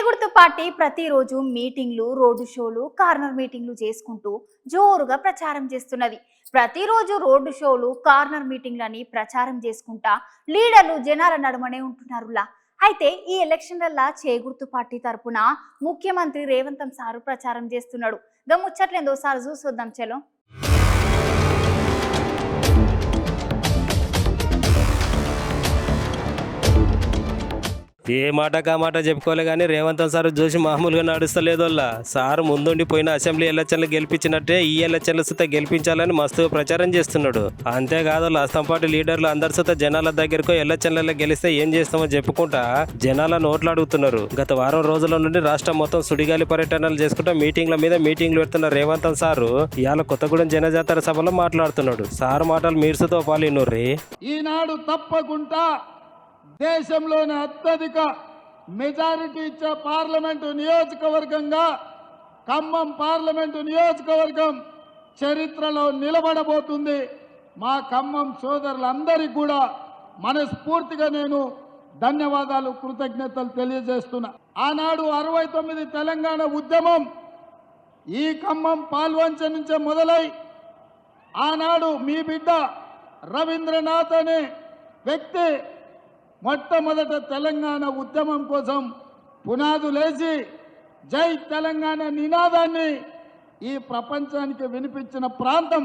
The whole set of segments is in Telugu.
చేగుర్తు పార్టీ ప్రతిరోజు మీటింగ్లు, రోడ్డు షోలు, కార్నర్ మీటింగ్లు చేసుకుంటూ జోరుగా ప్రచారం చేస్తున్నది. ప్రతిరోజు రోడ్డు షోలు, కార్నర్ మీటింగ్లని ప్రచారం చేసుకుంటా లీడర్లు జనాల నడుమనే ఉంటున్నారులా. అయితే ఈ ఎలక్షన్లల్లా చేగుర్తు పార్టీ తరపున ముఖ్యమంత్రి రేవంత్ సారు ప్రచారం చేస్తున్నాడు. ముచ్చట్లేందో సార్ చూసొద్దాం చలో. ఏ మాట కా మాట చెప్పుకోలే కానీ రేవంత్ సార్ చూసి మామూలుగా నడుస్తలేదు. సార్ ముందుండి పోయిన అసెంబ్లీ ఎలక్షన్లు గెలిపించినట్టే ఈ ఎలక్షన్ల సుత గెలిపించాలని మస్తుగా ప్రచారం చేస్తున్నాడు. అంతేకాదు అస్తంపాటి లీడర్లు అందరి సుత జనాల దగ్గరకు ఎలక్షన్లలో గెలిస్తే ఏం చేస్తామో చెప్పుకుంటా జనాల నోట్లు అడుగుతున్నారు. గత వారం రోజుల నుండి రాష్ట్రం మొత్తం సుడిగాలి పర్యటనలు చేసుకుంటా మీటింగ్ల మీద మీటింగ్లు పెడుతున్న రేవంత్ సారు ఇవాళ కొత్తగూడెం జనజాతర సభలో మాట్లాడుతున్నాడు. సార్ మాటలు మీరుసుతో పాలినూర్రి. ఈనాడు తప్పకుండా దేశంలోనే అత్యధిక మెజారిటీ ఇచ్చే పార్లమెంటు నియోజకవర్గంగా ఖమ్మం పార్లమెంటు నియోజకవర్గం చరిత్రలో నిలబడబోతుంది. మా ఖమ్మం సోదరులందరికీ కూడా మనస్ఫూర్తిగా నేను ధన్యవాదాలు, కృతజ్ఞతలు తెలియజేస్తున్నా. ఆనాడు 69 తెలంగాణ ఉద్యమం ఈ ఖమ్మం పాల్వంచ నుంచే మొదలై ఆనాడు మీ బిడ్డ రవీంద్రనాథ్ అనే వ్యక్తి మొట్టమొదట తెలంగాణ ఉద్యమం కోసం పునాదులేసి జై తెలంగాణ నినాదాన్ని ఈ ప్రపంచానికి వినిపించిన ప్రాంతం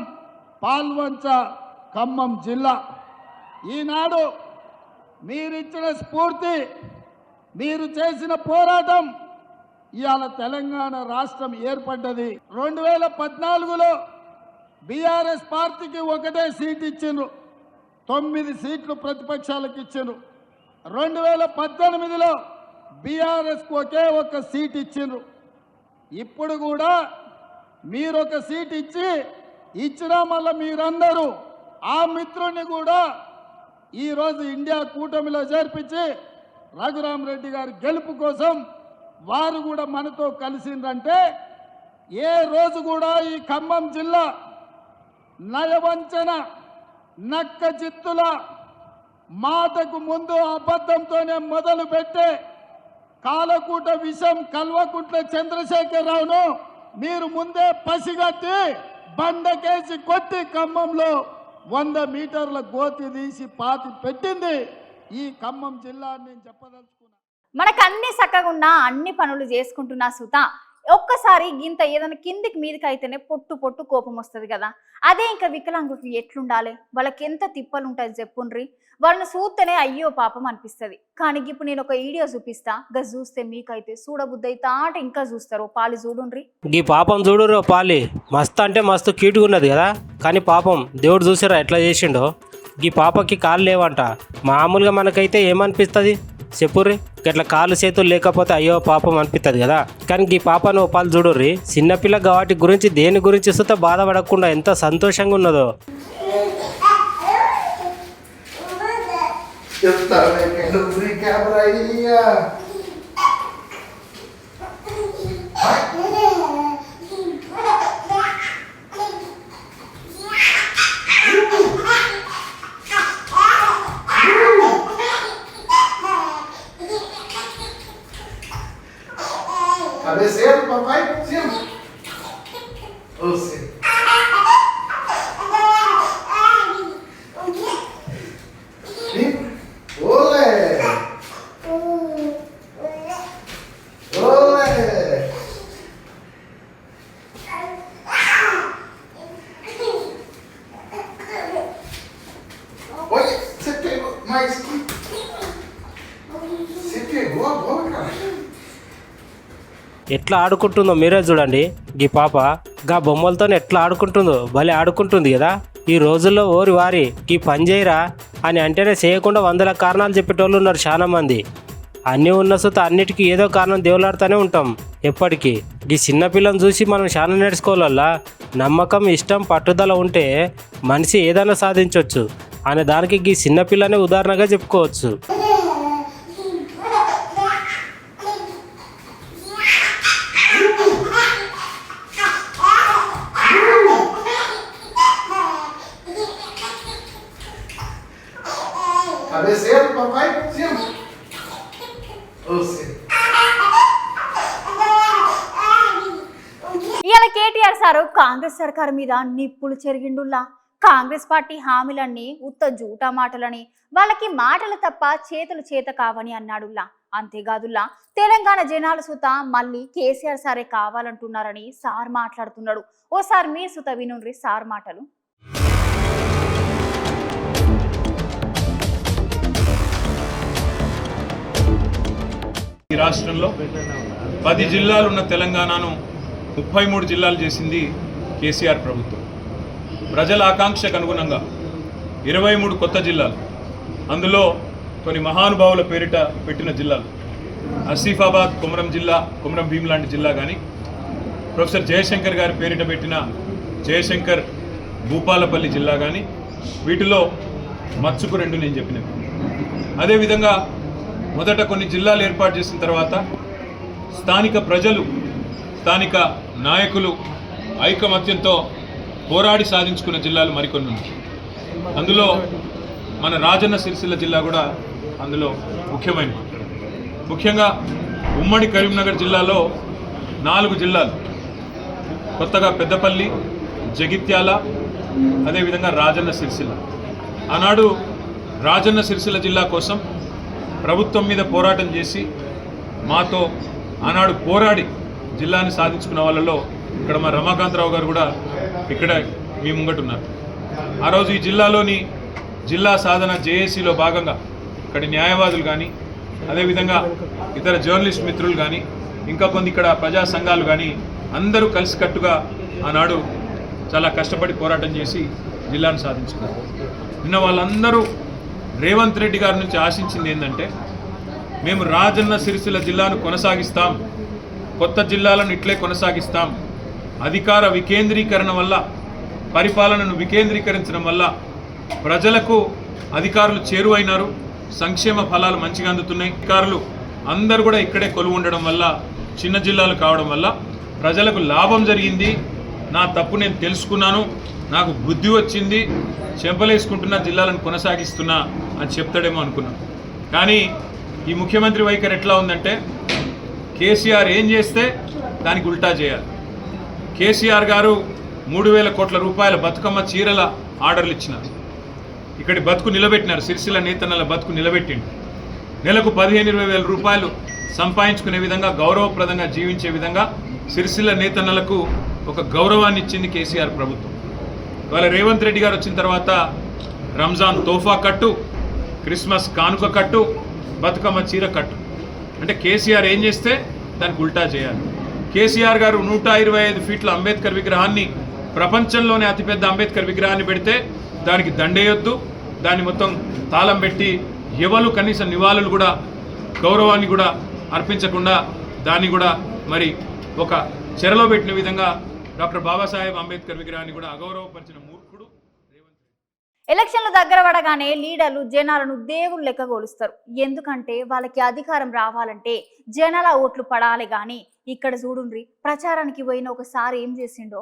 పాల్వంచ ఖమ్మం జిల్లా. ఈనాడు మీరిచ్చిన స్ఫూర్తి, మీరు చేసిన పోరాటం ఇవాళ తెలంగాణ రాష్ట్రం ఏర్పడ్డది. 2014లో బీఆర్ఎస్ పార్టీకి ఒకటే సీట్ ఇచ్చిండ్రు, 9 సీట్లు ప్రతిపక్షాలకు ఇచ్చిండ్రు. 2018లో బీఆర్ఎస్కు ఒకే ఒక్క సీట్ ఇచ్చిండ్రు. ఇప్పుడు కూడా మీరొక సీట్ ఇచ్చినా మళ్ళీ మీరందరూ ఆ మిత్రుని కూడా ఈరోజు ఇండియా కూటమిలో చేర్పించి రఘురామ్ రెడ్డి గారి గెలుపు కోసం వారు కూడా మనతో కలిసిందంటే ఏ రోజు కూడా ఈ ఖమ్మం జిల్లా నయవంచన నక్క చిత్తుల మాటకు ముందు అబద్ధంతోనే మొదలు పెట్టే కాలకూట విషం కల్వకుంట్ల చంద్రశేఖరరావును మీరు ముందే పసిగట్టి బండకేసి కొట్టి ఖమ్మంలో 100 మీటర్ల గోతి తీసి పాతి పెట్టింది ఈ ఖమ్మం జిల్లా అని నేను చెప్పదలుచుకున్నా. మనకు అన్ని చక్కగా అన్ని పనులు చేసుకుంటున్నా సుత ఒక్కసారి గింత ఏదైనా కిందికి మీదకి అయితేనే పొట్టు కోపం వస్తుంది కదా. అదే ఇంకా వికలాంగులకు ఎట్లుండాలి, వాళ్ళకి ఎంత తిప్పలు ఉంటుంది చెప్పుండ్రి. వాళ్ళని చూస్తేనే అయ్యో పాపం అనిపిస్తుంది. కానీ ఇప్పుడు నేను ఒక వీడియో చూపిస్తా, గా చూస్తే మీకైతే చూడబుద్ధి అయితే ఆట ఇంకా చూస్తారు. పాలి చూడుండ్రి. ఈ పాపం చూడురు పాలి మస్తు అంటే మస్తు క్యూట్గా ఉన్నది కదా. కానీ పాపం దేవుడు చూసారా ఎట్లా చేసిండో. ఈ పాపకి కాళ్ళు లేవంట. మామూలుగా మనకైతే ఏమనిపిస్తుంది చెప్పుర్రి, ఇట్లా కాళ్ళు చేతులు లేకపోతే అయ్యో పాపం అనిపిస్తుంది కదా. కానీ ఈ పాపను పాలు చూడుర్రి, చిన్నపిల్ల వాటి గురించి దేని గురించి సుత బాధపడకుండా ఎంత సంతోషంగా ఉన్నదో. Cabeceiro, papai, cima. Você. Olé. Olé. Olha, você pegou, mas você pegou a bola, cara. ఎట్లా ఆడుకుంటుందో మీరే చూడండి. ఈ పాప గా బొమ్మలతో ఎట్లా ఆడుకుంటుందో భలే ఆడుకుంటుంది కదా. ఈ రోజుల్లో ఓరి వారి ఈ పని చేయరా అని అంటేనే చేయకుండా 100 కారణాలు చెప్పేటోళ్ళు ఉన్నారు చాలా మంది. అన్నీ ఉన్న సుత అన్నిటికీ ఏదో కారణం దేవులాడుతూనే ఉంటాం ఎప్పటికీ. ఈ చిన్నపిల్లని చూసి మనం చాలా నేర్చుకోవాలల్లా. నమ్మకం, ఇష్టం, పట్టుదల ఉంటే మనిషి ఏదైనా సాధించవచ్చు అనే దానికి ఈ చిన్నపిల్లనే ఉదాహరణగా చెప్పుకోవచ్చు. Cabeceiro, papai, cima. Você. Congress సర్కార్ మీద నిప్పులు చెరిగిండుల్లా. కాంగ్రెస్ పార్టీ హామీలన్నీ ఉత్త జూటా మాటలని, వాళ్ళకి మాటలు తప్ప చేతులు చేత కావని అన్నాడుల్లా. అంతేకాదుల్లా తెలంగాణ జనాలు సుత మళ్ళీ కేసీఆర్ సారే కావాలంటున్నారని సార్ మాట్లాడుతున్నాడు. ఓసారి మీరు సుత వినుండ్రి సార్ మాటలు. ఈ రాష్ట్రంలో 10 జిల్లాలున్న తెలంగాణను 33 జిల్లాలు చేసింది కేసీఆర్ ప్రభుత్వం. ప్రజల ఆకాంక్షకు అనుగుణంగా 23 కొత్త జిల్లాలు, అందులో కొన్ని మహానుభావుల పేరిట పెట్టిన జిల్లాలు ఆసిఫాబాద్, కొమరం జిల్లా, కొమరం భీం లాంటి జిల్లా కానీ, ప్రొఫెసర్ జయశంకర్ గారి పేరిట పెట్టిన జయశంకర్ భూపాలపల్లి జిల్లా కానీ, వీటిలో మత్సుకు 2 నేను చెప్పినవి. అదేవిధంగా మొదట కొన్ని జిల్లాలు ఏర్పాటు చేసిన తర్వాత స్థానిక ప్రజలు, స్థానిక నాయకులు ఐకమత్యంతో పోరాడి సాధించుకున్న జిల్లాలు మరికొన్ని ఉన్నాయి. అందులో మన రాజన్న సిరిసిల్ల జిల్లా కూడా అందులో ముఖ్యమైనది. ముఖ్యంగా ఉమ్మడి కరీంనగర్ జిల్లాలో 4 జిల్లాలు, కొత్తగా పెద్దపల్లి, జగిత్యాల, అదేవిధంగా రాజన్న సిరిసిల్ల. ఆనాడు రాజన్న సిరిసిల్ల జిల్లా కోసం ప్రభుత్వం మీద పోరాటం చేసి మాతో ఆనాడు పోరాడి జిల్లాని సాధించుకున్న వాళ్ళలో ఇక్కడ మా రమాకాంతరావు గారు కూడా ఇక్కడ మీ ముంగటున్నారు. ఆ రోజు ఈ జిల్లాలోని జిల్లా సాధన జేఏసీలో భాగంగా ఇక్కడి న్యాయవాదులు కానీ, అదేవిధంగా ఇతర జర్నలిస్ట్ మిత్రులు కానీ, ఇంకా కొన్ని ఇక్కడ ప్రజా సంఘాలు కానీ అందరూ కలిసికట్టుగా ఆనాడు చాలా కష్టపడి పోరాటం చేసి జిల్లాను సాధించుకున్నారు. నిన్న వాళ్ళందరూ రేవంత్ రెడ్డి గారి నుంచి ఆశించింది ఏంటంటే, మేము రాజన్న సిరిసిల్ల జిల్లాను కొనసాగిస్తాం, కొత్త జిల్లాలను ఇట్లే కొనసాగిస్తాం, అధికార వికేంద్రీకరణ వల్ల, పరిపాలనను వికేంద్రీకరించడం వల్ల ప్రజలకు అధికారులు చేరువైనారు, సంక్షేమ ఫలాలు మంచిగా అందుతున్నాయి, అధికారులు అందరూ కూడా ఇక్కడే కొలువు ఉండడం వల్ల, చిన్న జిల్లాలు కావడం వల్ల ప్రజలకు లాభం జరిగింది, నా తప్పు నేను తెలుసుకున్నాను, నాకు బుద్ధి వచ్చింది, చెంపలేసుకుంటున్న జిల్లాలను కొనసాగిస్తున్నా అని చెప్తాడేమో అనుకున్నాను. కానీ ఈ ముఖ్యమంత్రి వైఖరి ఎట్లా ఉందంటే, కేసీఆర్ ఏం చేస్తే దానికి ఉల్టా చేయాలి. కేసీఆర్ గారు 3,000 కోట్ల రూపాయల బతుకమ్మ చీరల ఆర్డర్లు ఇచ్చినారు. ఇక్కడి బతుకు నిలబెట్టినారు, సిరిసిల్ల నేతన్నల బతుకు నిలబెట్టిండు. నెలకు 15-20 రూపాయలు సంపాదించుకునే విధంగా, గౌరవప్రదంగా జీవించే విధంగా సిరిసిల్ల నేతన్నలకు ఒక గౌరవాన్ని ఇచ్చింది కేసీఆర్ ప్రభుత్వం. ఇవాళ రేవంత్ రెడ్డి గారు వచ్చిన తర్వాత రంజాన్ తోఫా కట్టు, క్రిస్మస్ కానుక కట్టు, బతుకమ్మ చీర కట్టు. అంటే కేసీఆర్ ఏం చేస్తే దానికి ఉల్టా చేయాలి. కేసీఆర్ గారు 125 ఫీట్ల అంబేద్కర్ విగ్రహాన్ని, ప్రపంచంలోనే అతిపెద్ద అంబేద్కర్ విగ్రహాన్ని పెడితే దానికి దండేయొద్దు, దాన్ని మొత్తం తాళం పెట్టి ఎవరు కనీస నివాళులు కూడా, గౌరవాన్ని కూడా అర్పించకుండా దాన్ని కూడా మరి ఒక చెరలో పెట్టిన విధంగా డాక్టర్ బాబాసాహెబ్ అంబేద్కర్ విగ్రహాన్ని కూడా అగౌరవపరిచిన మూర్ఖుడు రేవంత్ రెడ్డి. ఎలక్షన్లు దగ్గర పడగానే లీడర్లు జనాలను దేవుళ్ళు లెక్క గోలుస్తారు. ఎందుకంటే వాళ్ళకి అధికారం రావాలంటే జనాల ఓట్లు పడాలి. గాని ఇక్కడ చూడుండ్రి, ప్రచారానికి పోయిన ఒకసారి ఏం చేసిండో.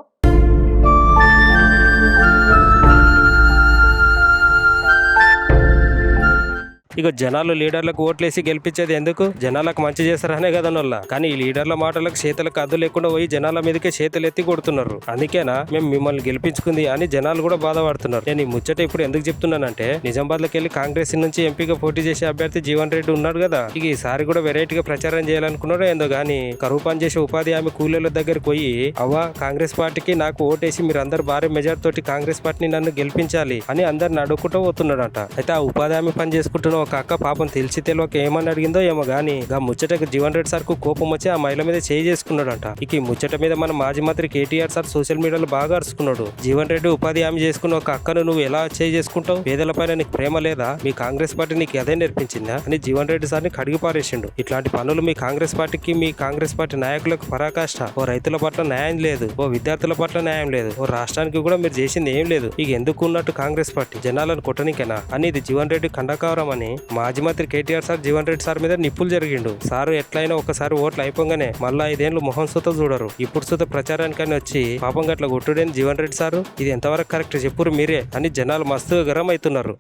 ఇక జనాలు లీడర్లకు ఓట్లేసి గెలిపించేది ఎందుకు? జనాలకు మంచి చేస్తారనే కదా నొల్ల. కానీ ఈ లీడర్ల మాటలకు చేతులకు అద్దు లేకుండా పోయి జనాల మీదకే చేతులు ఎత్తి కొడుతున్నారు. అందుకేనా మేము మిమ్మల్ని గెలిపించుకుంది అని జనాలు కూడా బాధపడుతున్నారు. నేను ఈ ముచ్చట ఇప్పుడు ఎందుకు చెప్తున్నానంటే, నిజామాబాద్లోకి వెళ్ళి కాంగ్రెస్ నుంచి ఎంపీగా పోటీ చేసే అభ్యర్థి జీవన్ రెడ్డి ఉన్నాడు కదా, ఇక ఈసారి కూడా వెరైటీగా ప్రచారం చేయాలనుకున్నారో ఏందో గానీ, కరువు పని చేసే ఉపాధి హామీ కూలీల దగ్గరికి పోయి, అవ్వ కాంగ్రెస్ పార్టీకి నాకు ఓటేసి మీరు అందరు భారీ మెజార్టీ తోటి కాంగ్రెస్ పార్టీని నన్ను గెలిపించాలి అని అందరిని అడుగుకుంటూ పోతున్నాడంట. అయితే ఆ ఉపాధి హామీ పని చేసుకుంటున్న ఒక అక్క పాపం తెలిసి తెలియక ఏమని అడిగిందో ఏమో గానీ, గా ముచ్చటకు జీవన్ రెడ్డి సార్ కు కోపం వచ్చి ఆ మహిళ మీద చేయి చేసుకున్నాడంట. ఇక ఈ ముచ్చట మీద మన మాజీ మంత్రి కేటీఆర్ సార్ సోషల్ మీడియాలో బాగా అరుచుకున్నాడు. జీవన్ రెడ్డి ఉపాధి హామీ చేసుకున్న ఒక అక్కను నువ్వు ఎలా చేయి చేసుకుంటావు? పేదల పైన నీకు ప్రేమ లేదా? మీ కాంగ్రెస్ పార్టీ నీకు అదే నేర్పించిందా అని జీవన్ రెడ్డి సార్ని కడిగి పారేసిండు. ఇట్లాంటి పనులు మీ కాంగ్రెస్ పార్టీకి, మీ కాంగ్రెస్ పార్టీ నాయకులకు పరాకాష్ట. ఓ రైతుల పట్ల న్యాయం లేదు, ఓ విద్యార్థుల పట్ల న్యాయం లేదు, ఓ రాష్ట్రానికి కూడా మీరు చేసింది ఏం లేదు. ఇక ఎందుకు ఉన్నట్టు కాంగ్రెస్ పార్టీ జనాలను కొట్టనికేనా అని ఇది జీవన్ రెడ్డి ఖండకావరం అని మాజీ మంత్రి కేటీఆర్ సార్ జీవన్ రెడ్డి సార్ మీద నిప్పులు జరిగిండు. సారు ఎట్లయినా ఒకసారి ఓట్లు అయిపోగానే మళ్ళా 5 ఏళ్ళు మొహం సుత చూడరు. ఇప్పుడు సుత ప్రచారానికని వచ్చి పాపం గట్ల కొట్టుడేని జీవన్ రెడ్డి సారు, ఇది ఎంతవరకు కరెక్ట్ చెప్పురు మీరే అని జనాలు మస్తు గరం అవుతున్నారు.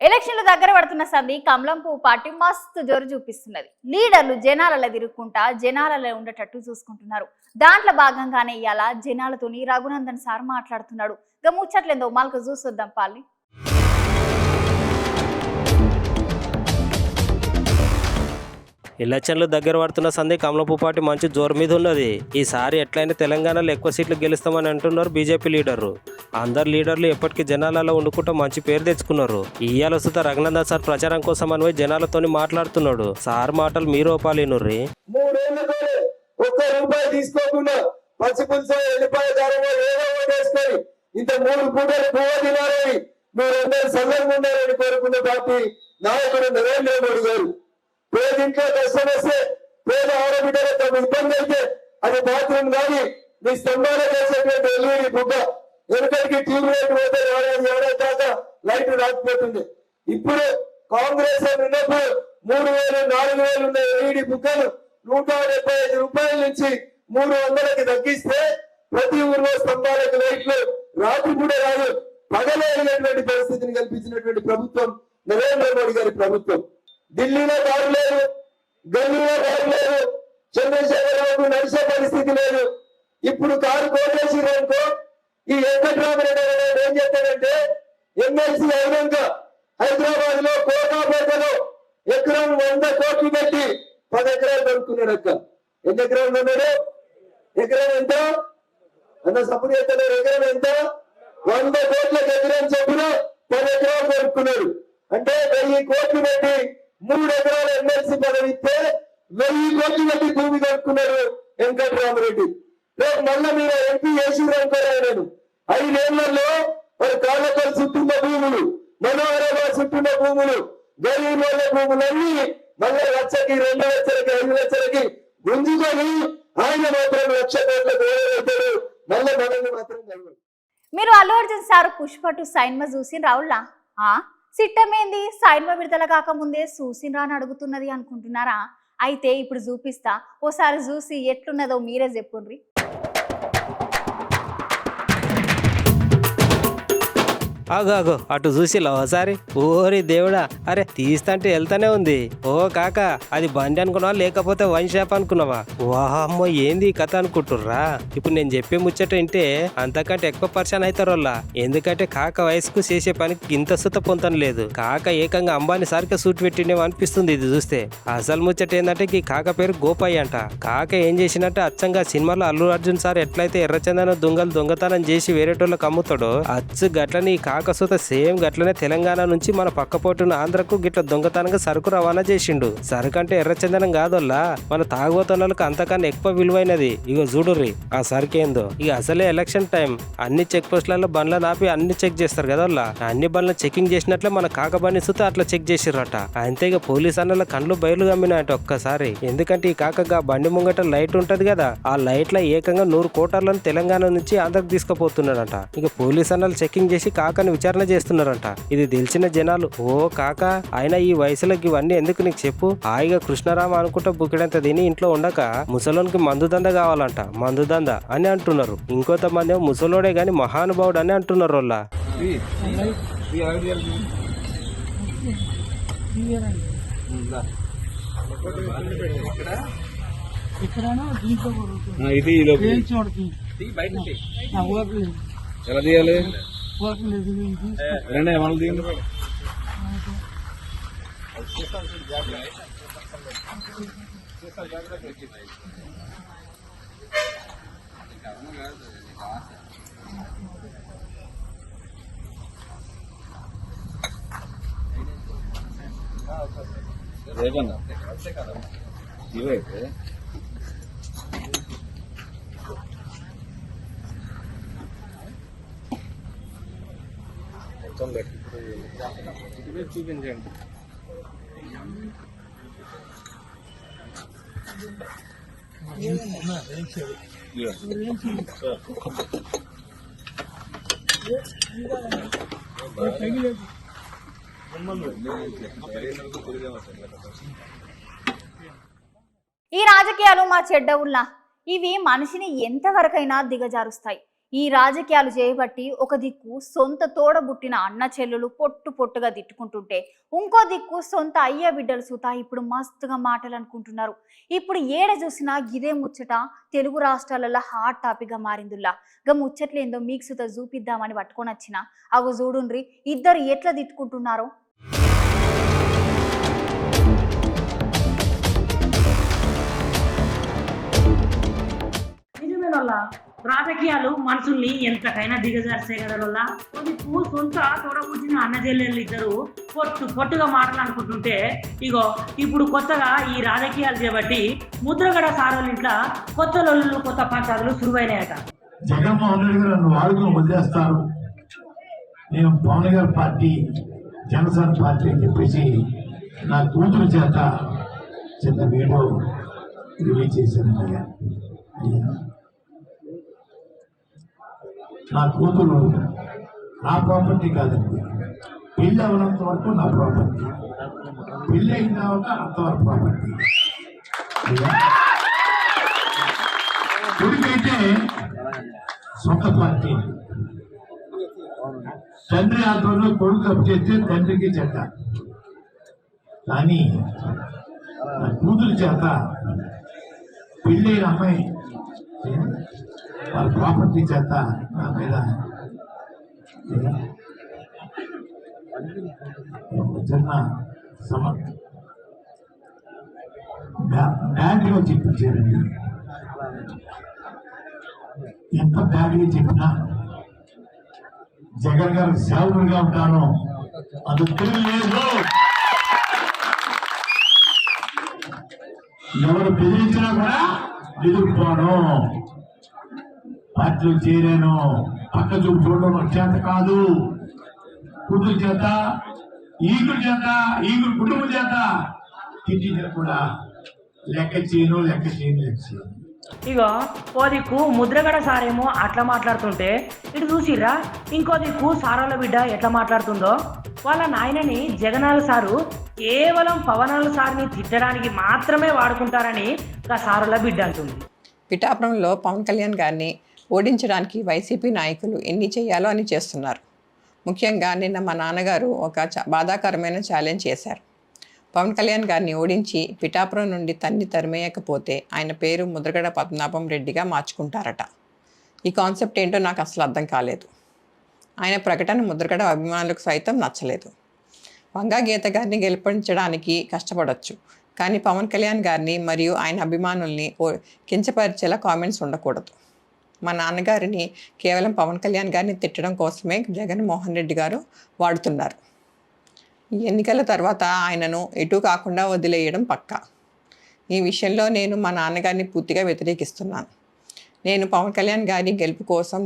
ఎలక్షన్లు దగ్గర పడుతున్న సంది కమలం పువ్వు పార్టీ మస్తు జోరు చూపిస్తున్నది. లీడర్లు జనాలలో తిరుగుకుంటా జనాలలో ఉండేటట్టు చూసుకుంటున్నారు. దాంట్లో భాగంగానే ఇవాళ జనాలతోని రఘునందన్ సార్ మాట్లాడుతున్నాడు. ఇక ముచ్చట్లేందో మాలకు చూసొద్దాం పాలి. ఎలక్షన్లు దగ్గర పడుతున్న సందే కమలపు పార్టీ మంచి జోరు మీద ఉన్నది. ఈసారి ఎట్లయినా తెలంగాణలో ఎక్కువ సీట్లు గెలుస్తామని అంటున్నారు బీజేపీ లీడర్లు. అందరు లీడర్లు ఎప్పటికీ జనాలలో ఉండుకుంటూ మంచి పేరు తెచ్చుకున్నారు. ఇయ్యాల సుత రఘునందన్ సార్ ప్రచారం కోసం అని పోయి జనాలతోని మాట్లాడుతున్నాడు. సార్ మాటలు మీరు ఒప్పాలినుర్రి. 3 ఏళ్ళతో ఒక్క రూపాయి తీసుకోకుండా పచ్చి పులుసు ఎల్లిపాయ ధరలో ఏదో వేసుకొని ఇంత 3 పూటలు పువ్వ తినాలని మీరందరూ సందర్భంగా ఉండాలని కోరుకున్న పార్టీ నాయకుడు నరేంద్ర మోడీ గారు. పేదింట్లో కష్టం వస్తే పేద ఆడబిడ్డలు తమ ఇబ్బంది అయితే అది బాత్రూమ్ కానీ మీ స్తంభాలు చేసేటువంటి ఎల్ఈడి బుగ్గ వెనుకటికి ట్యూబ్ లైట్ పోతే ఏడాది దాకా లైట్ రాకపోతుంది. ఇప్పుడు కాంగ్రెస్ ఉన్నప్పుడు 3000, 4000 ఉన్న ఎల్ఈడి బుగ్గలు 175 రూపాయల నుంచి 300కి తగ్గిస్తే ప్రతి ఊర్లో స్తంభాలకు లైట్లు రాత్రి కూడా రాదు పగలేనటువంటి పరిస్థితిని కల్పించినటువంటి ప్రభుత్వం నరేంద్ర మోడీ గారి ప్రభుత్వం. ఢిల్లీలో దారి లేదు, గల్లీలో దారి లేదు, చంద్రశేఖరరావుకు నడిచే పరిస్థితి లేదు. ఇప్పుడు కారు కోటేశ్వరంకో ఈ వెంకట్రామరెడ్డి ఏం చేస్తాడంటే ఎమ్మెల్సీ అయినాక హైదరాబాద్ లో కోటాపేటలో ఎకరం 100 కోట్లు పెట్టి 10 ఎకరాలు కొనుక్కున్నాడు. అక్క ఎన్ని ఎకరాలు కొన్నాడు? ఎకరం ఎంత అన్న సపోర్ట్ చేస్తున్నాడు. ఎకరం ఎంత? 100 కోట్లకు ఎకరం చొప్పున 10 ఎకరాలు కొనుక్కున్నాడు. అంటే 1000 కోట్లు పెట్టి 3 ఎకరాల ఎమ్మెల్సీ పదవి ఇస్తే 1000 కోట్లు పెట్టి భూమి కొనుక్కున్నాడు వెంకట్రామరెడ్డి. రేపు మళ్ళా మీరు ఎంపీ చేసిరనుకోలేదు 5 ఏళ్లలో మరి కాళ్ళకల్ చుట్టున్న భూములు, మనోహరాబాద్ చుట్టున్న భూములు, గరీబ్ వాళ్ళ భూములన్నీ మళ్ళీ 1 లక్షకి 2 లక్షలకి 5 లక్షలకి గుంజుకొని ఆయన మాత్రం 1 లక్ష కోట్లకు ఓడవుతాడు. మళ్ళీ మనల్ని మాత్రం కలవడు. మీరు అల్లు అర్జున్ సార్ పుష్ప 2 సైన్మా చూసి రావులా సిట్టమేంది సైన్మా విడుదల కాకముందే చూసినరా అని అడుగుతున్నది అనుకుంటున్నారా? అయితే ఇప్పుడు చూపిస్తా, ఓసారి చూసి ఎట్లున్నదో మీరే చెప్పుండ్రి. ఆగో అటు చూసిలా ఒకసారి. ఓరి దేవుడా, అరే తీస్తంటే వెళ్తానే ఉంది. ఓ కాక అది బండి అనుకున్నావా లేకపోతే వైన్ షాప్ అనుకున్నావా? వామ్మో ఏంది ఈ కథ అనుకుంటుర్రా? ఇప్పుడు నేను చెప్పే ముచ్చట వింటే అంతకంటే ఎక్కువ పర్సన్ అవుతారోల్లా. ఎందుకంటే కాక వయసుకు చేసే పనికి ఇంత సుత పొంతన లేదు. కాక ఏకంగా అంబానీ సార్కే సూట్ పెట్టినేమో అనిపిస్తుంది ఇది చూస్తే. అసలు ముచ్చట ఏంటంటే ఈ కాక పేరు గోపయ్య అంట. కాక ఏం చేసినట్టే అచ్చంగా సినిమాలో అల్లు అర్జున్ సార్ ఎట్లయితే ఎర్రచందన దొంగతనం చేసి వేరేటోళ్ళకి అమ్ముతాడో అచ్చు గట్లని కాకసుత సేమ్ గట్లనే తెలంగాణ నుంచి మన పక్కపోటున్న ఆంధ్రకు గిట్ల దొంగతనంగా సరుకు రవాణా చేసిండు. సరుకు అంటే ఎర్రచందనం కాదోల్లా, మన తాగుబోతున్నోళ్ళకి అంతకన్నా ఎక్కువ విలువైనది. ఇగో చూడుర్రి ఆ సరుకేందో. ఇక అసలే ఎలక్షన్ టైం, అన్ని చెక్ పోస్టులలో బండ్ల నాపి అన్ని చెక్ చేస్తారు కదోల్లా. అన్ని బండ్లను చెకింగ్ చేసినట్లే మన కాకబండి సుత అట్లా చెక్ చేసిర్రట. అంతే ఇక పోలీస్ అన్నల కండ్లు బయలు గమ్మినాయట ఒక్కసారి. ఎందుకంటే ఈ కాకగా బండి ముంగట లైట్ ఉంటది కదా, ఆ లైట్ లో ఏకంగా 100 కోటర్లను తెలంగాణ నుంచి ఆంధ్రకు తీసుకుపోతున్నాడంట. ఇక పోలీస్ అన్నలు చెకింగ్ చేసి కాకని విచారణ చేస్తున్నారంట. ఇది తెలిసిన జనాలు ఓ కాక ఆయన ఈ వయసులోకి ఇవన్నీ ఎందుకు నీకు చెప్పు, హాయిగా కృష్ణరామ అనుకుంటా బుకిడంత తిని ఇంట్లో ఉండక ముసలోనికి మందు దంద కావాలంట, మందు దంద అని అంటున్నారు. ఇంకొంతమంది ముసలోడే గాని మహానుభావుడు అని అంటున్నారు వాళ్ళ. ఎలా తీయాలి? రండి మనకు తీయండి. రేపన్నా ఇవైతే చూపించండి. ఈ రాజకీయాలు మా చెడ్డవుల్లా, ఇవి మనిషిని ఎంతవరకైనా దిగజారుస్తాయి. ఈ రాజకీయాలు చేయబట్టి ఒక దిక్కు సొంత తోడబుట్టిన అన్న చెల్లెలు పొట్టు పొట్టుగా తిట్టుకుంటుంటే ఇంకో దిక్కు సొంత అయ్య బిడ్డలు సుతా ఇప్పుడు మస్తుగా మాటలు అనుకుంటున్నారు. ఇప్పుడు ఏడ చూసినా ఇదే ముచ్చట తెలుగు రాష్ట్రాలలో హాట్ టాపిక్ గా మారిందిలా. గా ముచ్చట్లేందో మీకు సుతా చూపిద్దామని పట్టుకొని వచ్చిన అగో చూడుండ్రి ఇద్దరు ఎట్లా తిట్టుకుంటున్నారో. రాజకీయాలు మనుషుల్ని ఎంతకైనా దిగజార్చాయి కదా. కొద్దికు సొంత తోడబుట్టిన అన్నజెల్లెళ్ళు ఇద్దరు పొట్టుగా మాట్లాడుకుంటుంటే ఇగో ఇప్పుడు కొత్తగా ఈ రాజకీయాలు చేపట్టి ముద్రగడ సారోళ్ళ ఇంట్లో కొత్త లొల్లులు కొత్త పంచాయతీలు సురువైనాయట. జగన్మోహన్ రెడ్డి గారు వాడుకుని వదిలేస్తారు, నేను పవన్ గారి పార్టీ జనసేన పార్టీ అని చెప్పేసి నా కూతురు చేత చిన్న వీడియో రిలీజ్ చేశాను. అయ్యా నా కూతురు నా ప్రాపర్టీ కాదండి, పెళ్ళి అవనంత వరకు నా ప్రాపర్టీ, పెళ్ళి అయిన తర్వాత అంతవరకు ప్రాపర్టీ. కొడుకైతే సొంత పార్టీ, తండ్రి ఆధ్వర్యంలో కొడుకు అప్పు చేస్తే తండ్రికి చెడ్డ, కానీ నా కూతురు చేత పెళ్ళైన అమ్మాయి వాళ్ళ ప్రాపర్టీ చేత నా మీద చిన్న బ్యాడ్గా చెప్పించారండి. ఎంత బ్యాడ్గా చెప్పినా జగన్ గారికి సేవకుడిగా ఉంటాను, అది తెలియలేదు. ఎవరు బెదిరించినా కూడా ఎదుర్కోను, పార్టీలో చేరాను, పక్క చూపు చూడడం చేత కాదు. కూతురు చేత ఈగురు కుటుంబం చేత తిట్టించిన కూడా లెక్క చేయను. ఇగో ఓ దిక్కు ముద్రగడ సారేమో అట్లా మాట్లాడుతుంటే ఇటు చూసిర్రా ఇంకో దిక్కు సారాల బిడ్డ ఎట్లా మాట్లాడుతుందో. వాళ్ళ నాయనని జగనాల సారు కేవలం పవనాల సార్ని తిట్టడానికి మాత్రమే వాడుకుంటారని ఆ సారాల బిడ్డ అంటుంది. పిఠాపురంలో పవన్ కళ్యాణ్ గారిని ఓడించడానికి వైసీపీ నాయకులు ఎన్ని చేయాలో అని చేస్తున్నారు. ముఖ్యంగా నిన్న మా నాన్నగారు ఒక బాధాకరమైన ఛాలెంజ్ చేశారు. పవన్ కళ్యాణ్ గారిని ఓడించి పిఠాపురం నుండి తరిమేయకపోతే ఆయన పేరు ముద్రగడ పద్మనాభం రెడ్డిగా మార్చుకుంటారట. ఈ కాన్సెప్ట్ ఏంటో నాకు అసలు అర్థం కాలేదు. ఆయన ప్రకటన ముద్రగడ అభిమానులకు సైతం నచ్చలేదు. వంగా గీత గారిని గెలిపించడానికి కష్టపడవచ్చు, కానీ పవన్ కళ్యాణ్ గారిని మరియు ఆయన అభిమానుల్ని కించపరిచేలా కామెంట్స్ ఉండకూడదు. మా నాన్నగారిని కేవలం పవన్ కళ్యాణ్ గారిని తిట్టడం కోసమే జగన్మోహన్ రెడ్డి గారు వాడుతున్నారు. ఈ ఎన్నికల తర్వాత ఆయనను ఎటు కాకుండా వదిలేయడం పక్కా. ఈ విషయంలో నేను మా నాన్నగారిని పూర్తిగా వ్యతిరేకిస్తున్నాను. నేను పవన్ కళ్యాణ్ గారి గెలుపు కోసం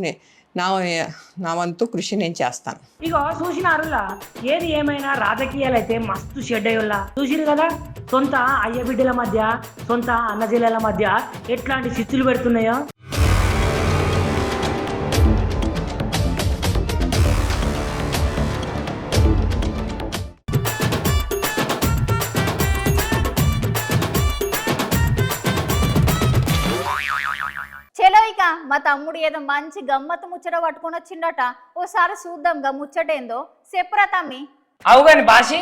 నా వంతు కృషి నేను చేస్తాను. ఇగో చూసినారులా, ఏది ఏమైనా రాజకీయాలు అయితే మస్తు షెడ్ అయ్యుల్లా చూసిరు కదా. సొంత అయ్య బిడ్డల మధ్య, సొంత అన్నజిల్లల మధ్య ఎట్లాంటి చిచ్చులు పెడుతున్నాయో. చెలోయిక మా తమ్ముడు ఏదో మంచి గమ్మత్తు ముచ్చట పట్టుకొని వచ్చిండట, ఓసారి చూద్దాం గా ముచ్చటేందో. చెప్పురా తమ్మి. అవు కానీ బాషి,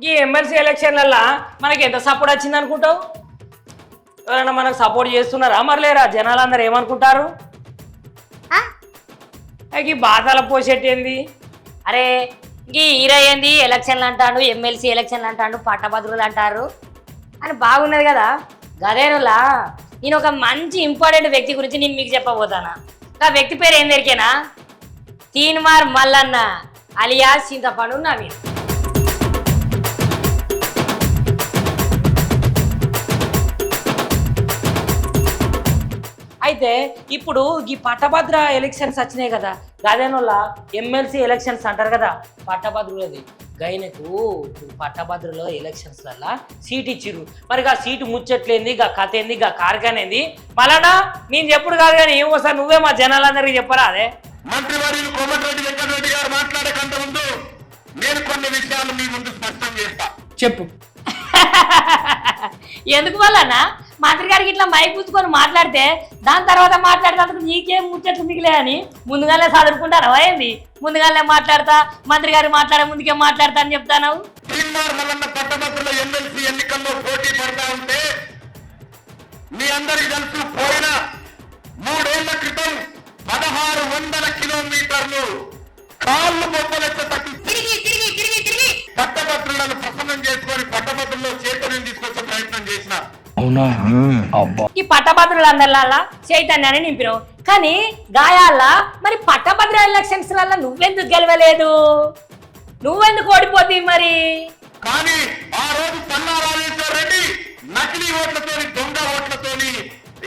ఈ ఎమ్మెల్సీ ఎలక్షన్లల్లో మనకి ఎంత సపోర్ట్ వచ్చింది అనుకుంటావు? ఎవరైనా మనకు సపోర్ట్ చేస్తున్నారా మరి లేరా? జనాలందరూ ఏమనుకుంటారు? ఈ బాధల పోసేటేంది? అరే ఈ హీరో ఏంది ఎలక్షన్లు అంటాడు, ఎమ్మెల్సీ ఎలక్షన్లు అంటాడు, పట్టభద్రులు అంటారు అని బాగున్నది కదా. గదేనులా నేను ఒక మంచి ఇంపార్టెంట్ వ్యక్తి గురించి నేను మీకు చెప్పబోతానా. ఆ వ్యక్తి పేరు ఏం దొరికేనా? తీన్మార్ మల్లన్న అలియాస్ చింతపండు నవీన్. అయితే ఇప్పుడు ఈ పట్టభద్ర ఎలక్షన్స్ వచ్చినాయి కదా, గదేనోళ్ళ ఎమ్మెల్సీ ఎలక్షన్స్ అంటారు కదా, పట్టభద్రులది గైనకు పట్టభద్రుల ఎలక్షన్స్లల్లా సీట్ ఇచ్చిర్రు. మరి ఆ సీటు ముచ్చట్లేంది, గా కథ ఏంది, గా కార్ఖానేంది మళ్ళా నేను చెప్పుడు కాదు కానీ ఏమోసారి నువ్వే మా జనాలందరికీ చెప్పరా. అదే మంత్రివర్యులు కోమటిరెడ్డి వెంకటరెడ్డి గారు మాట్లాడే కంటే ముందు నేను కొన్ని విషయాలు మీ ముందు స్పష్టం చేస్తా. చెప్పు. ఎందుకు వల్లనా మంత్రి గారికి ఇట్లా మైక్ పుచ్చుకొని మాట్లాడితే దాని తర్వాత మాట్లాడేందుకు నీకేం ముచ్చట్లు మిగిలే అని ముందుగానే చదువుకుంటాను ఏంది? ముందుగానే మాట్లాడతా, మంత్రి గారు మాట్లాడే ముందుకే మాట్లాడతా అని చెప్తాను. పట్టభద్రుల ఎమ్మెల్సీ ఎన్నికల్లో పోటీ పడతా ఉంటే మీ అందరికి తెలుసు, పోయిన 3 ఏళ్ల క్రితం 1600 కిలోమీటర్లు కాళ్ళు బొబ్బలెక్క తగ్గి పట్టభద్రులను ప్రసన్నం చేసుకొని పట్టభద్రుల్లో చైతన్యం తీసుకొచ్చే ప్రయత్నం చేసిన ఈ పట్టభద్రులందరిలా చైతన్యాన్ని నింపినావు, కానీ గాయాల్లా మరి పట్టభద్ర ఎలక్షన్స్ వల్ల నువ్వెందుకు గెలవలేదు? నువ్వెందుకు ఓడిపోతావు మరి? కానీ ఆ రోజు పల్లా రాజేశ్వర రెడ్డి నకిలీ ఓట్లతోని, దొంగ ఓట్లతోని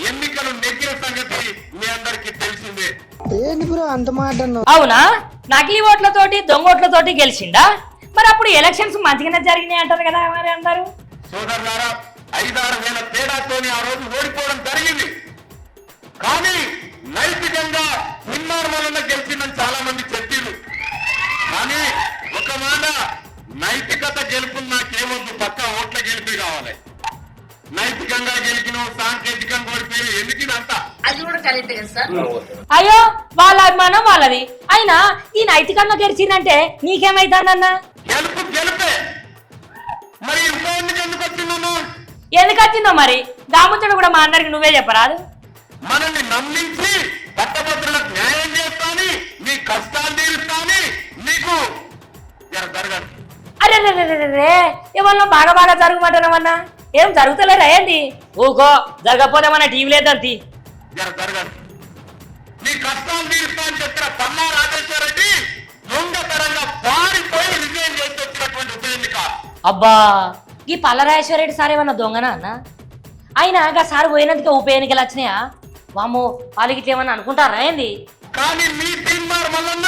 ఎన్నికలు నెగ్గిన సంగతి మీ అందరికీ తెలిసిందే. అవునా? నకిలీ ఓట్లతోటి, దొంగ ఓట్లతోటి గెలిచిండా? మరి అప్పుడు ఎలక్షన్స్ మంచిగానే జరిగినాయి అంటారు కదా మరి అందరూ. సోదరులారా, 5-6 వేల తేడాతోని ఆ రోజు ఓడిపోవడం జరిగింది. కానీ నైతికంగా నిర్మాణాలన్న గెలిచిందని చాలా మంది చెప్పారు. కానీ ఒక మాట, నైతికత గెలుపు నాకేమొద్దు, పక్క ఓట్ల గెలిపి కావాలి. నైతికంగా గెలిచిన సాంకేతికంగా ఓడిపోయి ఎందుకిదంతా అయ్యో, వాళ్ళ అభిమానం వాళ్ళది. అయినా ఈ నైతికంగా గెలిచిందంటే నీకేమైతుందన్న? గెలుపు గెలిపే. మరి ఇంకో ఎందుకు వచ్చిందమ్మా? ఎందుకు వచ్చిందో మరి దాముతుడు కూడా మా అందరికి నువ్వే చెప్పరాదు. మనల్ని నమ్మించి పట్టభద్రులకు న్యాయం చేస్తాని, నీ కష్టాలు తీరుస్తాని నీకు జరగదు. అరే రే, ఏమన్నా బాగా జరగమంటున్నామన్నా? ఏం జరుగుతలేదా ఏంది? ఊకో, జరగకపోతే మన టీవీ లేదంతి. జరగదు. నీ కష్టాలు తీరుస్తా అని చెప్పిన పల్లా రాజేశ్వర రెడ్డి దొంగతరంగా పారిపోయి విజయం చేసి వచ్చినటువంటి ఉప ఎన్నిక. అబ్బా, ఈ పల్లరాజేశ్వర రెడ్డి సార్ ఏమన్నా దొంగనా అన్న? అయినా గా సార్ పోయినందుకే ఉప ఎన్నికలు వచ్చినాయా? వామ్మో, వాళ్ళకి ఇట్లా ఏమన్నా అనుకుంటారా ఏంది? కానీ మీ తీర్మార్ వలన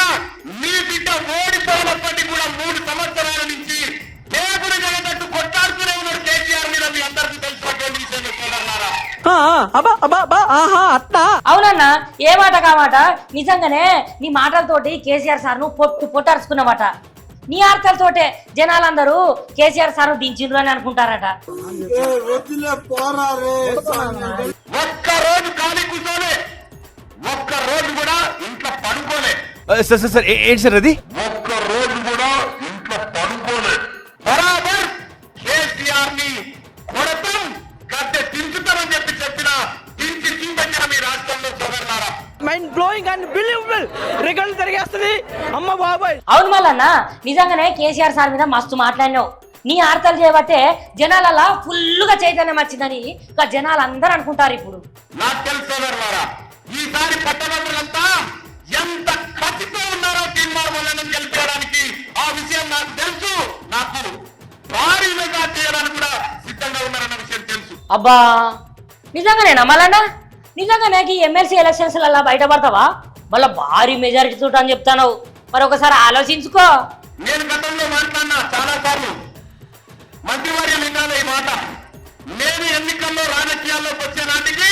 మీ బిడ్డ ఓడిపోయినప్పటికీ కూడా 3 సంవత్సరాల నుంచి దేవుడు జగదట్టు కొట్టాడుతూనే ఉన్నాడు కేసీఆర్ మీద. మీ అందరికీ తెలిసినటువంటి విషయం చెప్తున్నారా? అవునన్నా, ఏ మాట కామాట నిజంగానే నీ మాటలతోటి కేసీఆర్ సార్ నువ్వు పొట్టరుచుకున్నమాట. నీ ఆర్తలతోటే జనాలందరూ కేసీఆర్ సార్ దించిండ్రు అని అనుకుంటారట. ఒక్క రోజు ఖాళీ కూర్చోలే, ఒక్క రోజు కూడా ఇంట్లో పడుకోలే. సార్ ఏంటి సార్ అది? ఒక్క రోజు కూడా ఇంట్లో పడుకోలే. బరాబర్ కేసీఆర్ ని కొడతాం, గద్దె దించుతామని చెప్పిన దించి చూపెట్టిన మీ రాష్ట్రంలో సోదరులారా. Mind blowing unbelievable result జరిగేస్తుంది. అమ్మ బాబాయ్, అవును మళ్ళన్న, నిజంగానే కేసీఆర్ సార్ మీద మస్తు మాట్లాడినావు. నీ ఆర్తలు చేయబట్టే జనాలలా ఫుల్లుగా చైతన్యం వచ్చిందని జనాలు అందరూ అనుకుంటారు ఇప్పుడు. నాకు తెలుసు సోదరులారా, ఈసారి పట్టభద్రులంతా ఎంత కసితో ఉన్నారో తీర్మార్ వలన గెలిపించడానికి. ఆ విషయం నాకు తెలుసు. నాకు భారీ మెగా చేయడానికి కూడా సిద్ధంగా ఉన్నారన్న విషయం తెలుసు. అబ్బా, నిజంగానేనా మళ్ళన్న? నిజంగానే ఈ ఎమ్మెల్సీ ఎలక్షన్స్ అలా బయటపడతావా? మళ్ళీ భారీ మెజారిటీ తోట అని చెప్తాను. మరి ఒకసారి ఆలోచించుకో. నేను గతంలో మాట్లాడినా చాలా సార్లు, మంత్రివర్య లింగాల ఈ మాట. నేను ఎన్నికల్లో రాజకీయాల్లోకి వచ్చే నాటికి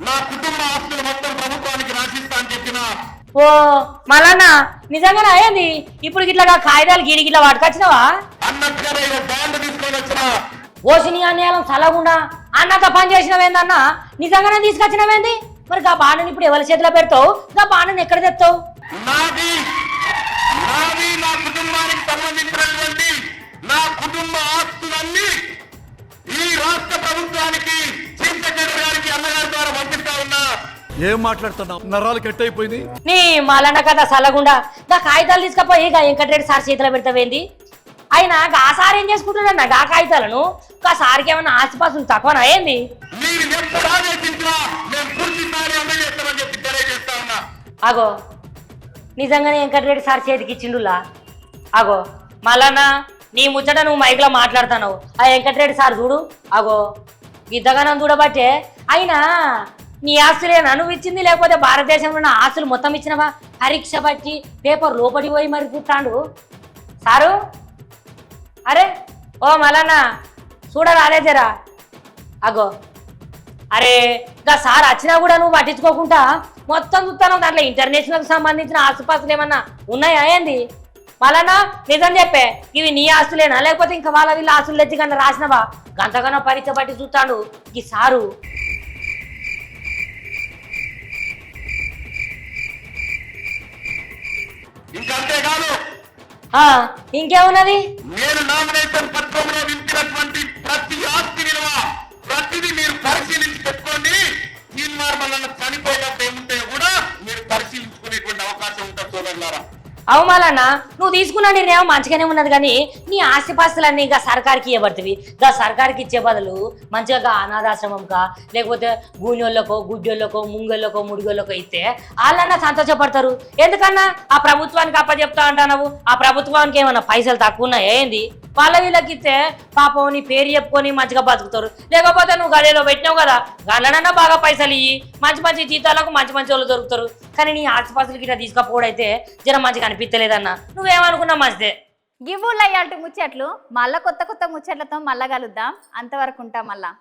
నా కుటుంబ ఆస్తులు మొత్తం ప్రభుత్వానికి రాసిస్తా అని చెప్పిన. ఓ మళ్ళన్న, నిజంగానే అయ్యింది. ఇప్పుడు ఇట్లాగా కాగితాలు గిరిగిట్లా వాడుకొచ్చినావా? అన్నట్టుగానే బాండ్ తీసుకొని వచ్చిన. ఓసిని అన్యాయం చల్లకుండా అన్నతో పని చేసినవేందన్నా? నిజంగానే తీసుకొచ్చినవేంది? మరి ఆ బాండుని ఇప్పుడు ఎవరి చేతిలో పెడతావు? ఆ బాండుని ఎక్కడ తెస్తావు? నాది నా కుటుంబానికి సంబంధించినటువంటి నా కుటుంబ ఆస్తులన్నీ ఈ రాష్ట్ర ప్రభుత్వానికి, చీఫ్ సెక్రటరీ గారికి, అన్నగారి ద్వారా పంపిస్తా ఉన్నా. ఏం మాట్లాడుతున్నావు? నరాలు కట్ అయిపోయింది. నీ మల్లన్న కథ చల్లకుండా గా కాగితాలు తీసుకపోయి గా వెంకటరెడ్డి సార్ చేతిలో పెడతావేంది? అయినా గా సార్ ఏం చేసుకుంటున్నా గా కాగితాలను? గా సార్కి ఏమన్నా ఆస్తిపాస్తులు తక్కువనా ఏంది? మీరు ఎప్పుడు ఆదేశించినా మేము పూర్తి స్థాయి అమలు చేస్తామని చెప్పి తెలియజేస్తా ఉన్నా. అగో, నిజంగానే వెంకటరెడ్డి సార్ చేతికి ఇచ్చిండులా? అగో మల్లన్న, నీ ముచ్చట నువ్వు మైక్లో మాట్లాడుతావు. ఆ వెంకటరెడ్డి సార్ చూడు, అగో గిద్దగానం చూడబట్టే. అయినా నీ ఆస్తులేనా నువ్వు ఇచ్చింది, లేకపోతే భారతదేశంలో ఉన్న ఆస్తులు మొత్తం ఇచ్చినవా? పరీక్ష బట్టి పేపర్ లోపడి పోయి మరి చూస్తాడు సారు. అరే ఓ మల్లన్న, చూడరాలే జరా. అగో అరే, గా సార్ వచ్చినా కూడా నువ్వు పట్టించుకోకుండా మొత్తం చూస్తాను. దాంట్లో ఇంటర్నేషనల్ సంబంధించిన ఆస్తుపాస్తులు ఏమన్నా ఉన్నాయా ఏంది? మళ్ళా నిజం చెప్పే, ఇవి నీ ఆస్తులేనా లేకపోతే ఇంకా వాళ్ళ వీళ్ళ ఆస్తులు ఎత్తి కన్నా రాసినవా? గంతగానో పరీక్ష పట్టి చూస్తాడు ఈ సారు. ఇంకేమున్నది? నేను నామినేషన్ పత్రంలో నింపినటువంటి ప్రతి ఆస్తి విలువ ప్రతిదీ మీరు పరిశీలించి పెట్టుకోండి. తీర్మానం చనిపోయినప్పుడు ఏముంటే కూడా మీరు పరిశీలించుకునేటువంటి అవకాశం ఉంటుంది సోదరులారా. అవమాలన్నా నువ్వు తీసుకున్న నిర్ణయం మంచిగానే ఉన్నది, కానీ నీ ఆస్తిపాస్తులన్నీ ఇంకా సర్కార్కి ఇవ్వబడుతుంది. ఇంకా సర్కార్కి ఇచ్చే బదులు మంచిగా అనాథాశ్రమంకా లేకపోతే గూనెళ్ళకో గుడ్డోళ్ళకో ముంగోళ్ళకో ముడిగోళ్ళకో ఇస్తే వాళ్ళన్నా సంతోషపడతారు. ఎందుకన్నా ఆ ప్రభుత్వానికి అప్పచెప్తా అంటున్నావు? ఆ ప్రభుత్వానికి ఏమన్నా పైసలు తక్కువ ఉన్నాయా ఏంది? వాళ్ళ వీళ్ళకి ఇస్తే పాపం నీ పేరు చెప్పుకొని మంచిగా బతుకుతారు. లేకపోతే నువ్వు గదేలో పెట్టినావు కదా, గన్ననన్నా బాగా పైసలు ఇయ్యి, మంచి మంచి జీతాలకు మంచి మంచి వాళ్ళు దొరుకుతారు. కానీ నీ ఆస్తిపాస్తులకి ఇట్లా తీసుకపోవడైతే జర మంచిగా అనిపించలేదన్నా. నువ్వేమనుకున్నా మంచిదే. గివ్వులు అయ్యాల్టి ముచ్చట్లు మళ్ళా కొత్త కొత్త ముచ్చట్లతో మళ్ళా కలుద్దాం. అంతవరకు ఉంటాం మళ్ళా.